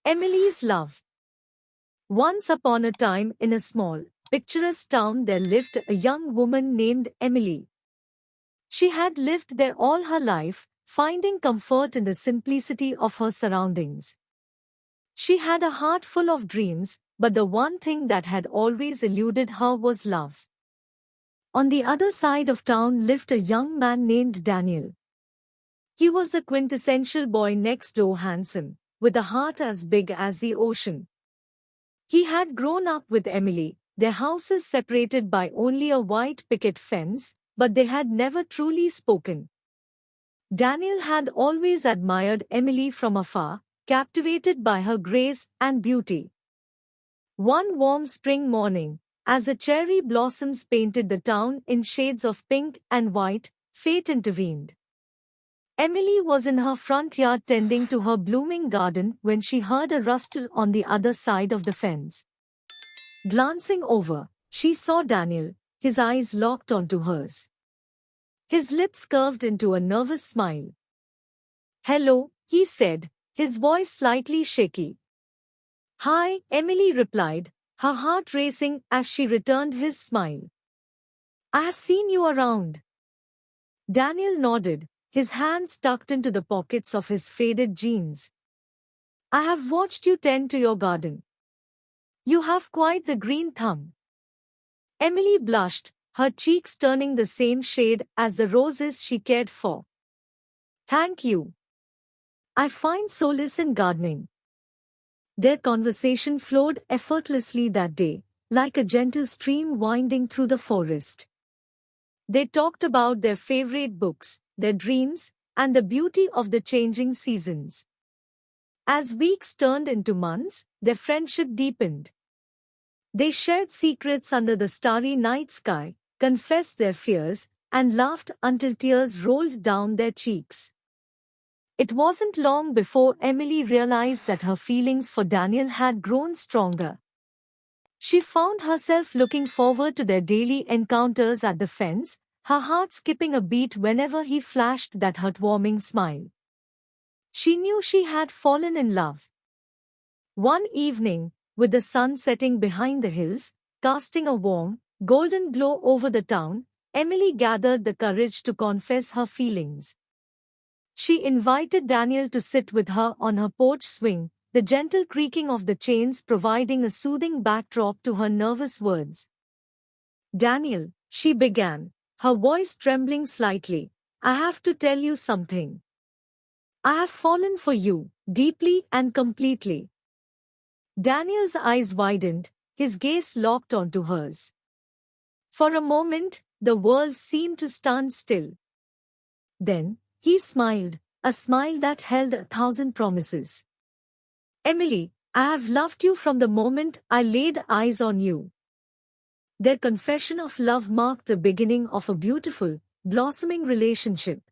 Emily's love. Once upon a time in a small, picturesque town there lived a young woman named Emily. She had lived there all her life, finding comfort in the simplicity of her surroundings. She had a heart full of dreams, but the one thing that had always eluded her was love. On the other side of town lived a young man named Daniel. He was the quintessential boy next door, handsome, with a heart as big as the ocean. He had grown up with Emily, their houses separated by only a white picket fence, but they had never truly spoken. Daniel had always admired Emily from afar, captivated by her grace and beauty. One warm spring morning, as the cherry blossoms painted the town in shades of pink and white, fate intervened. Emily was in her front yard tending to her blooming garden when she heard a rustle on the other side of the fence. Glancing over, she saw Daniel, his eyes locked onto hers. His lips curved into a nervous smile. "Hello," he said, his voice slightly shaky. "Hi," Emily replied, her heart racing as she returned his smile. "I have seen you around." Daniel nodded, his hands tucked into the pockets of his faded jeans. "I have watched you tend to your garden. You have quite the green thumb." Emily blushed, her cheeks turning the same shade as the roses she cared for. "Thank you. I find solace in gardening." Their conversation flowed effortlessly that day, like a gentle stream winding through the forest. They talked about their favorite books, their dreams, and the beauty of the changing seasons. As weeks turned into months, their friendship deepened. They shared secrets under the starry night sky, confessed their fears, and laughed until tears rolled down their cheeks. It wasn't long before Emily realized that her feelings for Daniel had grown stronger. She found herself looking forward to their daily encounters at the fence, her heart skipping a beat whenever he flashed that heartwarming smile. She knew she had fallen in love. One evening, with the sun setting behind the hills, casting a warm, golden glow over the town, Emily gathered the courage to confess her feelings. She invited Daniel to sit with her on her porch swing, the gentle creaking of the chains providing a soothing backdrop to her nervous words. "Daniel," she began, her voice trembling slightly, "I have to tell you something. I have fallen for you, deeply and completely." Daniel's eyes widened, his gaze locked onto hers. For a moment, the world seemed to stand still. Then, he smiled, a smile that held 1,000 promises. "Emily, I have loved you from the moment I laid eyes on you." Their confession of love marked the beginning of a beautiful, blossoming relationship.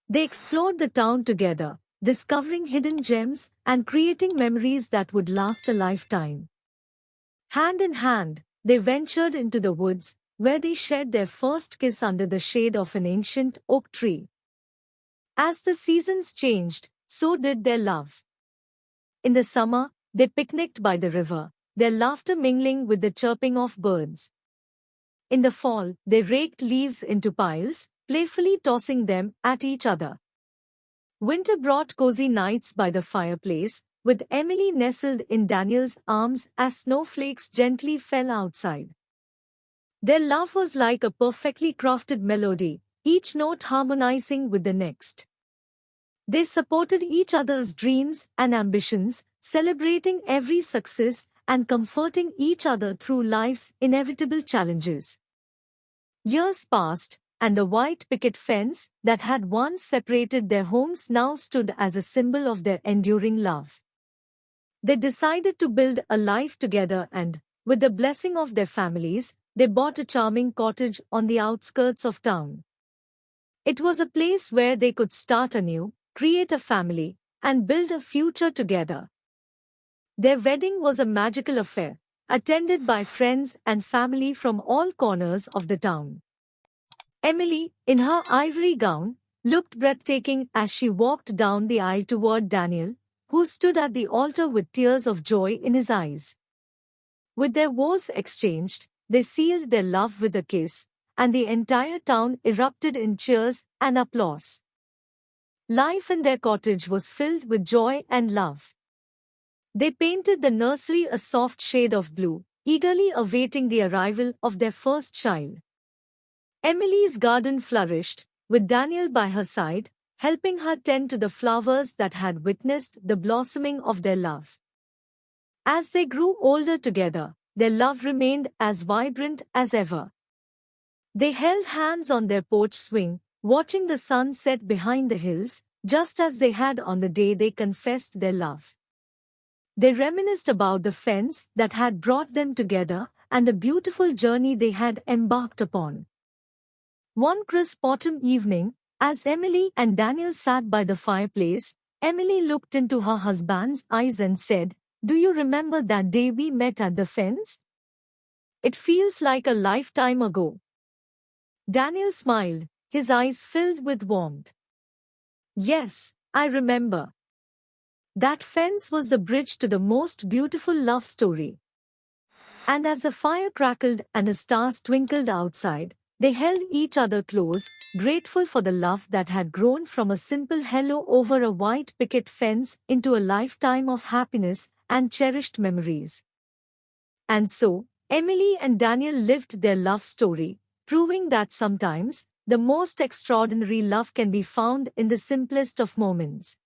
They explored the town together, discovering hidden gems and creating memories that would last a lifetime. Hand in hand, they ventured into the woods, where they shared their first kiss under the shade of an ancient oak tree. As the seasons changed, so did their love. In the summer, they picnicked by the river, their laughter mingling with the chirping of birds. In the fall, they raked leaves into piles, playfully tossing them at each other. Winter brought cozy nights by the fireplace, with Emily nestled in Daniel's arms as snowflakes gently fell outside. Their love was like a perfectly crafted melody, each note harmonizing with the next. They supported each other's dreams and ambitions, celebrating every success and comforting each other through life's inevitable challenges. Years passed, and the white picket fence that had once separated their homes now stood as a symbol of their enduring love. They decided to build a life together and, with the blessing of their families, they bought a charming cottage on the outskirts of town. It was a place where they could start anew, create a family, and build a future together. Their wedding was a magical affair, attended by friends and family from all corners of the town. Emily, in her ivory gown, looked breathtaking as she walked down the aisle toward Daniel, who stood at the altar with tears of joy in his eyes. With their vows exchanged, they sealed their love with a kiss, and the entire town erupted in cheers and applause. Life in their cottage was filled with joy and love. They painted the nursery a soft shade of blue, eagerly awaiting the arrival of their first child. Emily's garden flourished, with Daniel by her side, helping her tend to the flowers that had witnessed the blossoming of their love. As they grew older together, their love remained as vibrant as ever. They held hands on their porch swing, watching the sun set behind the hills, just as they had on the day they confessed their love. They reminisced about the fence that had brought them together and the beautiful journey they had embarked upon. One crisp autumn evening, as Emily and Daniel sat by the fireplace, Emily looked into her husband's eyes and said, "Do you remember that day we met at the fence? It feels like a lifetime ago." Daniel smiled, his eyes filled with warmth. "Yes, I remember. That fence was the bridge to the most beautiful love story." And as the fire crackled and the stars twinkled outside, they held each other close, grateful for the love that had grown from a simple hello over a white picket fence into a lifetime of happiness and cherished memories. And so, Emily and Daniel lived their love story, proving that sometimes, the most extraordinary love can be found in the simplest of moments.